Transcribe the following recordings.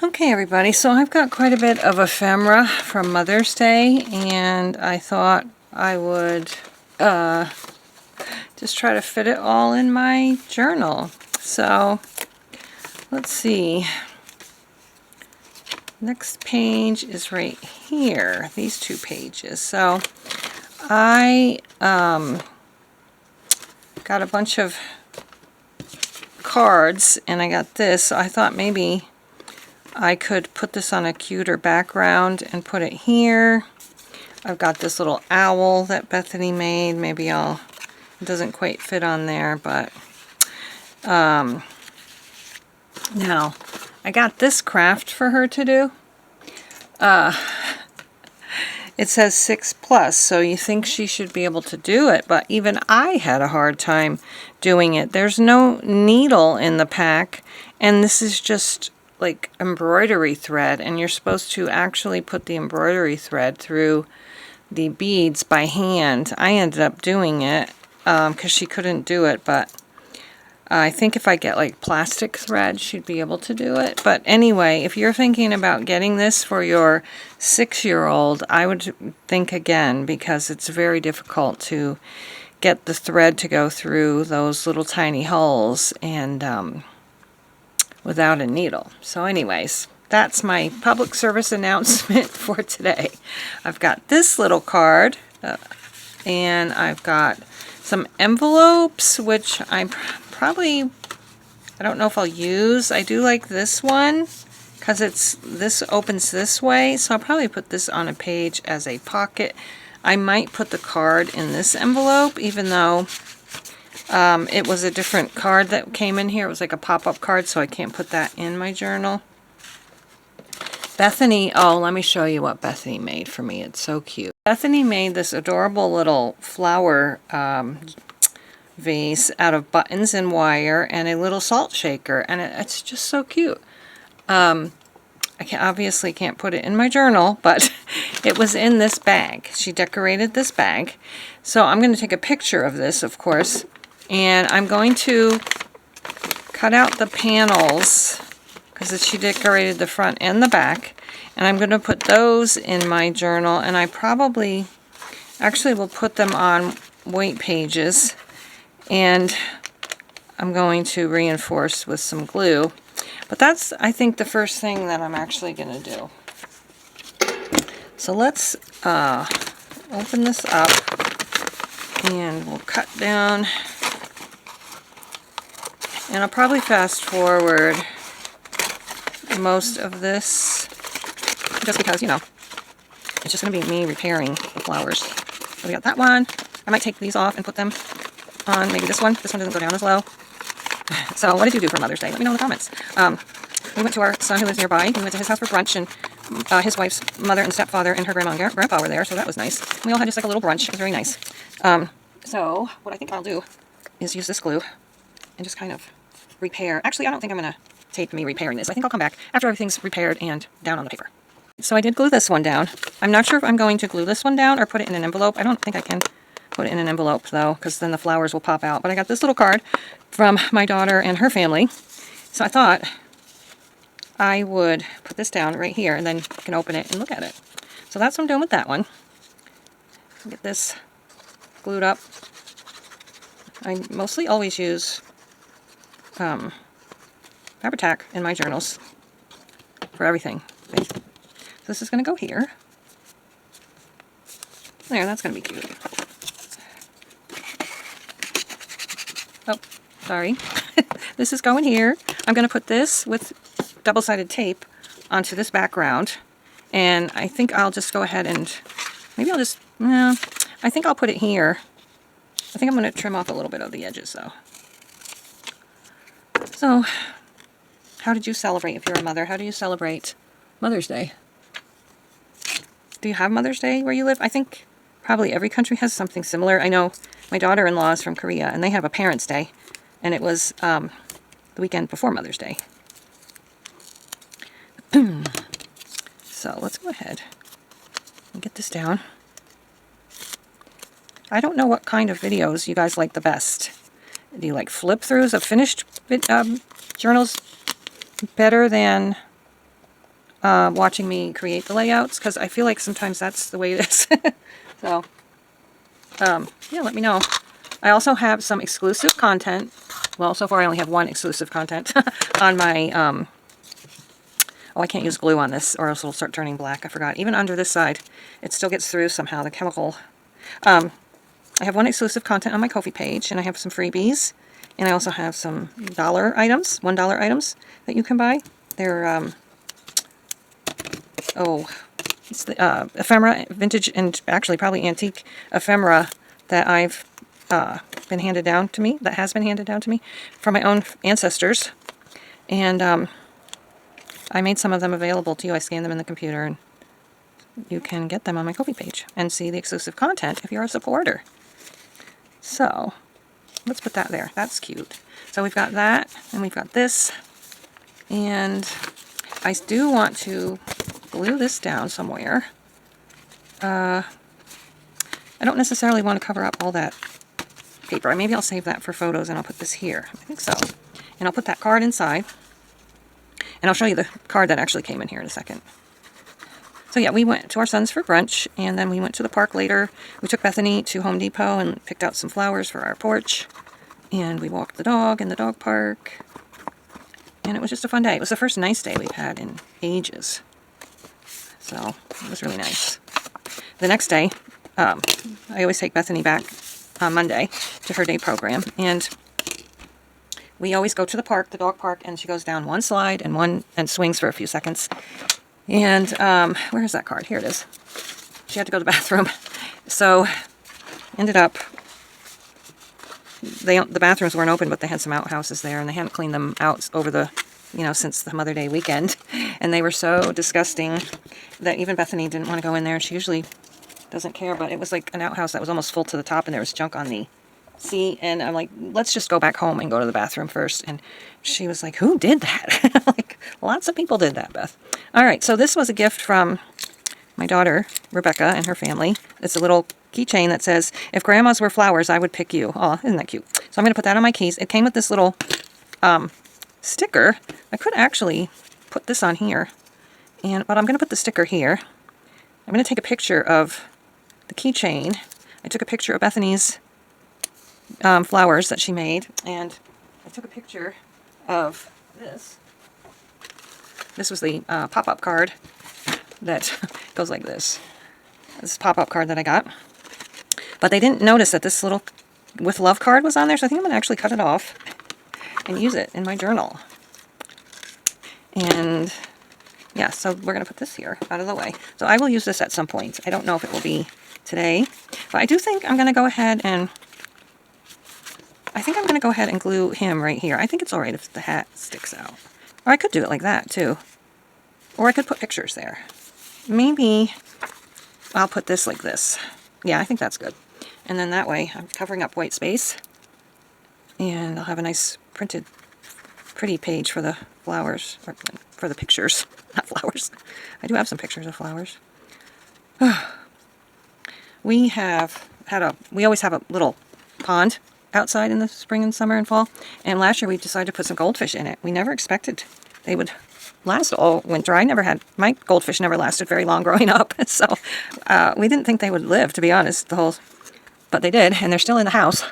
Okay, everybody, so I've got quite a bit of ephemera from Mother's Day, and I thought I would just try to fit it all in my journal. So, let's see. Next page is right here, these two pages. So, I got a bunch of cards, and I got this, so I thought maybe I could put this on a cuter background and put it here. I've got this little owl that Bethany made. Maybe it doesn't quite fit on there, but now I got this craft for her to do. It says 6+, so you think she should be able to do it, but even I had a hard time doing it. There's no needle in the pack, and this is just like embroidery thread, and you're supposed to actually put the embroidery thread through the beads by hand. I ended up doing it because she couldn't do it, but I think if I get like plastic thread, she'd be able to do it. But anyway, if you're thinking about getting this for your 6-year-old, I would think again, because it's very difficult to get the thread to go through those little tiny holes and without a needle. So anyways, that's my public service announcement for today. I've got this little card, and I've got some envelopes, which I don't know if I'll use. I do like this one because this opens this way, so I'll probably put this on a page as a pocket. I might put the card in this envelope, even though it was a different card that came in here. It was like a pop-up card, so I can't put that in my journal. Bethany, oh, let me show you what Bethany made for me. It's so cute. Bethany made this adorable little flower vase out of buttons and wire and a little salt shaker, and it's just so cute. I obviously can't put it in my journal, but it was in this bag. She decorated this bag. So I'm going to take a picture of this, of course, and I'm going to cut out the panels because she decorated the front and the back, and I'm going to put those in my journal, and I probably actually will put them on weight pages, and I'm going to reinforce with some glue. But that's, I think, the first thing that I'm actually going to do. So let's open this up, and we'll cut down. And I'll probably fast forward most of this, just because, you know, it's just going to be me repairing the flowers. So we got that one. I might take these off and put them on maybe this one. This one doesn't go down as low. So what did you do for Mother's Day? Let me know in the comments. We went to our son who lives nearby. We went to his house for brunch, and his wife's mother and stepfather and her grandma and grandpa were there, so that was nice. We all had just like a little brunch. It was very nice. So what I think I'll do is use this glue and just kind of repair. Actually, I don't think I'm going to tape me repairing this. I think I'll come back after everything's repaired and down on the paper. So I did glue this one down. I'm not sure if I'm going to glue this one down or put it in an envelope. I don't think I can put it in an envelope, though, because then the flowers will pop out. But I got this little card from my daughter and her family. So I thought I would put this down right here, and then you can open it and look at it. So that's what I'm doing with that one. Get this glued up. I mostly always use Fabri-Tac in my journals for everything. So this is going to go here. There, that's going to be cute. Oh, sorry. This is going here. I'm going to put this with double-sided tape onto this background, and I think I'll just go ahead and maybe I'll just, I think I'll put it here. I think I'm going to trim off a little bit of the edges, though. So, how did you celebrate if you're a mother? How do you celebrate Mother's Day? Do you have Mother's Day where you live? I think probably every country has something similar. I know my daughter-in-law is from Korea, and they have a Parents' Day, and it was the weekend before Mother's Day. So let's go ahead and get this down. I don't know what kind of videos you guys like the best. Do you like flip-throughs of finished journals better than watching me create the layouts, because I feel like sometimes that's the way it is. So, yeah, let me know. I also have some exclusive content. Well, so far I only have one exclusive content on my, oh, I can't use glue on this or else it'll start turning black. I forgot. Even under this side, it still gets through somehow, the chemical. I have one exclusive content on my Ko-fi page, and I have some freebies. And I also have some $1 items that you can buy. They're, it's the ephemera, vintage, and actually probably antique ephemera that I've been handed down to me, from my own ancestors. And I made some of them available to you. I scanned them in the computer, and you can get them on my Ko-fi page and see the exclusive content if you're a supporter. So, let's put that there. That's cute. So we've got that, and we've got this. And I do want to glue this down somewhere. I don't necessarily want to cover up all that paper. Maybe I'll save that for photos, and I'll put this here. I think so. And I'll put that card inside. And I'll show you the card that actually came in here in a second. So yeah, we went to our son's for brunch, and then we went to the park later. We took Bethany to Home Depot and picked out some flowers for our porch. And we walked the dog in the dog park. And it was just a fun day. It was the first nice day we've had in ages. So it was really nice. The next day, I always take Bethany back on Monday to her day program. And we always go to the park, the dog park, and she goes down one slide and swings for a few seconds. And where is that card? Here it is. She had to go to the bathroom. So ended up, the bathrooms weren't open, but they had some outhouses there, and they hadn't cleaned them out over the, since the Mother Day weekend. And they were so disgusting that even Bethany didn't want to go in there. She usually doesn't care, but it was like an outhouse that was almost full to the top, and there was junk on the seat. And I'm like, let's just go back home and go to the bathroom first. And she was like, who did that? Like, lots of people did that, Beth. All right, so this was a gift from my daughter, Rebecca, and her family. It's a little keychain that says, if grandmas were flowers, I would pick you. Oh, isn't that cute? So I'm going to put that on my keys. It came with this little sticker. I could actually put this on here, but I'm going to put the sticker here. I'm going to take a picture of the keychain. I took a picture of Bethany's flowers that she made, and I took a picture of this. This was the pop-up card that goes like this. This pop-up card that I got. But they didn't notice that this little with love card was on there, so I think I'm going to actually cut it off and use it in my journal. And yeah, so we're going to put this here out of the way. So I will use this at some point. I don't know if it will be today, but I do think I'm going to go ahead and glue him right here. I think it's alright if the hat sticks out. Or I could do it like that too. Or I could put pictures there. Maybe I'll put this like this. Yeah, I think that's good. And then that way I'm covering up white space. And I'll have a nice printed, pretty page for the flowers, or for the pictures, not flowers. I do have some pictures of flowers. We always have a little pond outside in the spring and summer and fall. And last year we decided to put some goldfish in it. We never expected they would last all winter. My goldfish never lasted very long growing up. So we didn't think they would live, to be honest, but they did, and they're still in the house.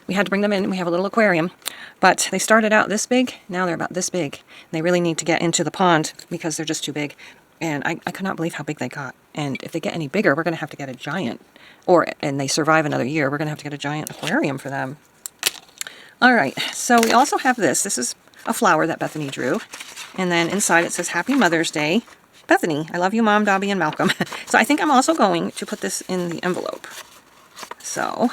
We had to bring them in. We have a little aquarium, but they started out this big. Now they're about this big. They really need to get into the pond because they're just too big. And I could not believe how big they got. And if they get any bigger, we're going to have to get a giant, and they survive another year, we're going to have to get a giant aquarium for them. All right, so we also have this. This is a flower that Bethany drew. And then inside it says, Happy Mother's Day, Bethany. I love you, Mom, Dobby, and Malcolm. So I think I'm also going to put this in the envelope. So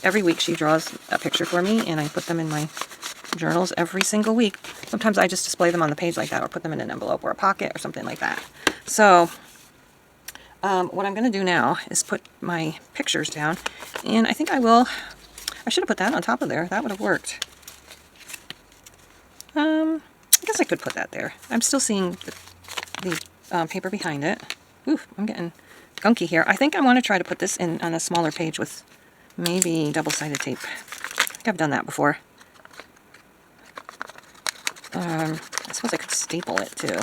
every week she draws a picture for me, and I put them in my journals every single week. Sometimes I just display them on the page like that, or put them in an envelope or a pocket or something like that. So what I'm going to do now is put my pictures down, and I think I should have put that on top of there. That would have worked. I guess I could put that there. I'm still seeing the paper behind it. Ooh, I'm getting gunky here. I think I want to try to put this in on a smaller page with maybe double-sided tape. I think I've done that before. I suppose I could staple it too,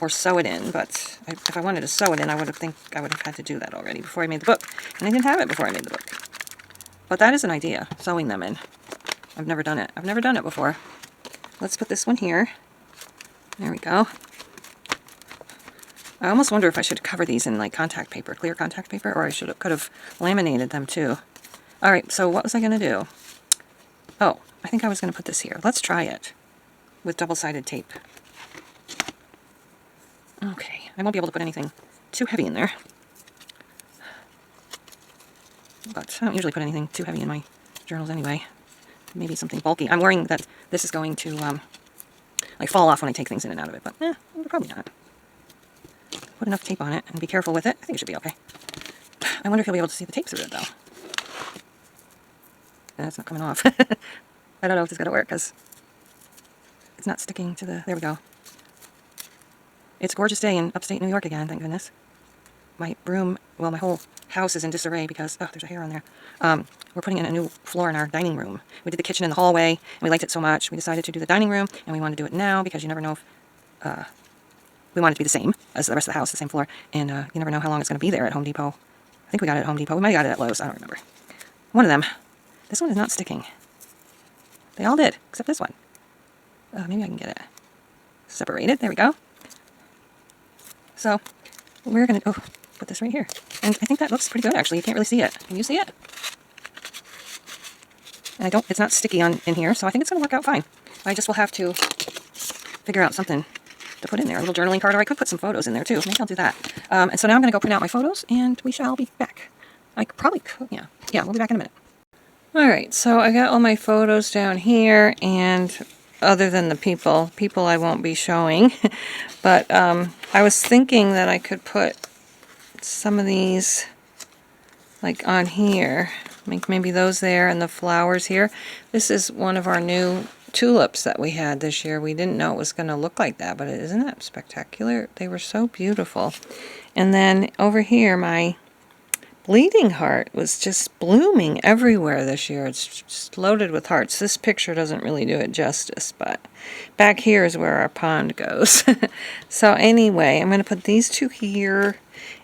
or sew it in, but if I wanted to sew it in, I would have had to do that already before I made the book. And I didn't have it before I made the book. But that is an idea, sewing them in. I've never done it. I've never done it before. Let's put this one here. There we go. I almost wonder if I should cover these in like contact paper, clear contact paper, or I could have laminated them too. All right, so what was I going to do? Oh, I think I was going to put this here. Let's try it with double-sided tape. Okay, I won't be able to put anything too heavy in there. But I don't usually put anything too heavy in my journals anyway. Maybe something bulky. I'm worrying that this is going to like fall off when I take things in and out of it, but probably not. Put enough tape on it and be careful with it. I think it should be okay. I wonder if you'll be able to see the tape through it though. It's not coming off. I don't know if this is going to work because it's not sticking to the... There we go. It's a gorgeous day in upstate New York again, thank goodness. My room, well, my whole house is in disarray because... Oh, there's a hair on there. We're putting in a new floor in our dining room. We did the kitchen in the hallway, and we liked it so much. We decided to do the dining room, and we wanted to do it now because you never know if... we want it to be the same as the rest of the house, the same floor. And you never know how long it's going to be there at Home Depot. I think we got it at Home Depot. We might have got it at Lowe's. I don't remember. One of them. This one is not sticking. They all did, except this one. Maybe I can get it separated. There we go. So, we're going to put this right here. And I think that looks pretty good, actually. You can't really see it. Can you see it? And it's not sticky in here, so I think it's going to work out fine. I just will have to figure out something to put in there. A little journaling card, or I could put some photos in there, too. Maybe I'll do that. And so now I'm going to go print out my photos, and we shall be back. I probably could, yeah. Yeah, we'll be back in a minute. Alright, so I got all my photos down here, and other than the people I won't be showing, but I was thinking that I could put some of these like on here, make maybe those there and the flowers here. This is one of our new tulips that we had this year. We didn't know it was going to look like that, but isn't that spectacular? They were so beautiful. And then over here, my bleeding heart was just blooming everywhere this year. It's just loaded with hearts. This picture doesn't really do it justice, but back here is where our pond goes. So anyway, I'm going to put these two here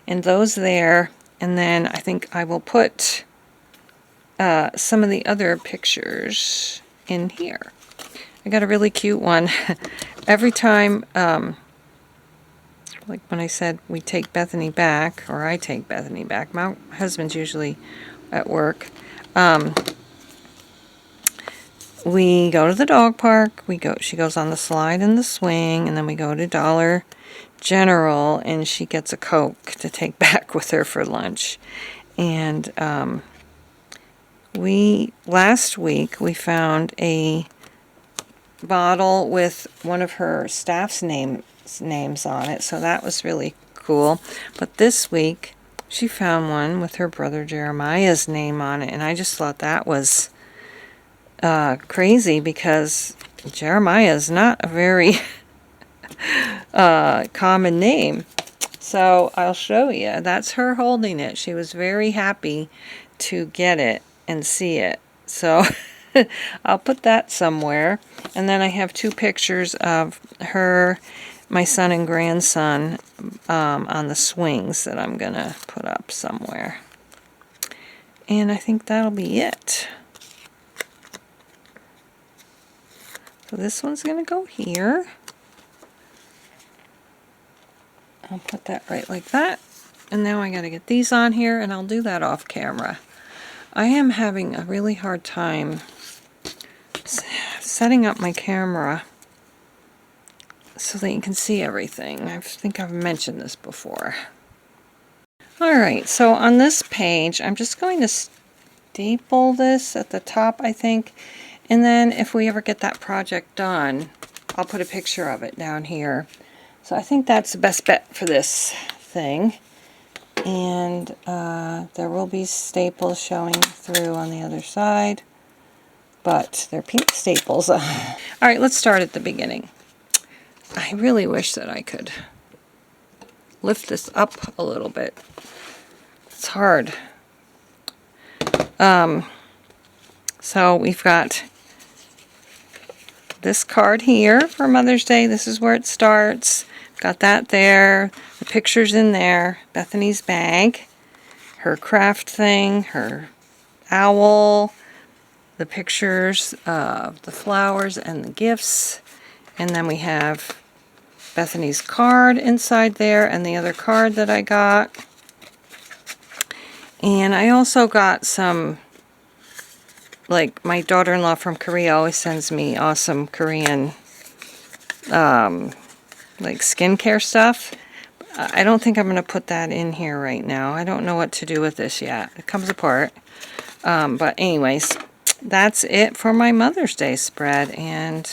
and those there, and then I think I will put some of the other pictures in here. I got a really cute one. Every time like when I said we take Bethany back, or I take Bethany back, my husband's usually at work. We go to the dog park, she goes on the slide and the swing, and then we go to Dollar General, and she gets a Coke to take back with her for lunch. And last week we found a bottle with one of her staff's names on it, so that was really cool. But this week she found one with her brother Jeremiah's name on it, and I just thought that was crazy because Jeremiah is not a very common name. So I'll show you. That's her holding it. She was very happy to get it and see it. So I'll put that somewhere. And then I have two pictures of her, my son and grandson on the swings that I'm going to put up somewhere. And I think that'll be it. So this one's going to go here. I'll put that right like that. And now I got to get these on here, and I'll do that off camera. I am having a really hard time setting up my camera so that you can see everything. I think I've mentioned this before. Alright, so on this page, I'm just going to staple this at the top, I think. And then if we ever get that project done, I'll put a picture of it down here. So I think that's the best bet for this thing. And there will be staples showing through on the other side, but they're pink staples. Alright, let's start at the beginning. I really wish that I could lift this up a little bit. It's hard. So we've got this card here for Mother's Day. This is where it starts. Got that there. The pictures in there. Bethany's bag. Her craft thing. Her owl. The pictures of the flowers and the gifts. And then we have Bethany's card inside there and the other card that I got. And I also got some, like, my daughter-in-law from Korea always sends me awesome Korean like skincare stuff. I don't think I'm going to put that in here right now. I don't know what to do with this yet. It comes apart. But anyways, that's it for my Mother's Day spread, and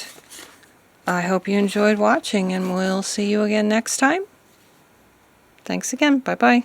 I hope you enjoyed watching, and we'll see you again next time. Thanks again. Bye-bye.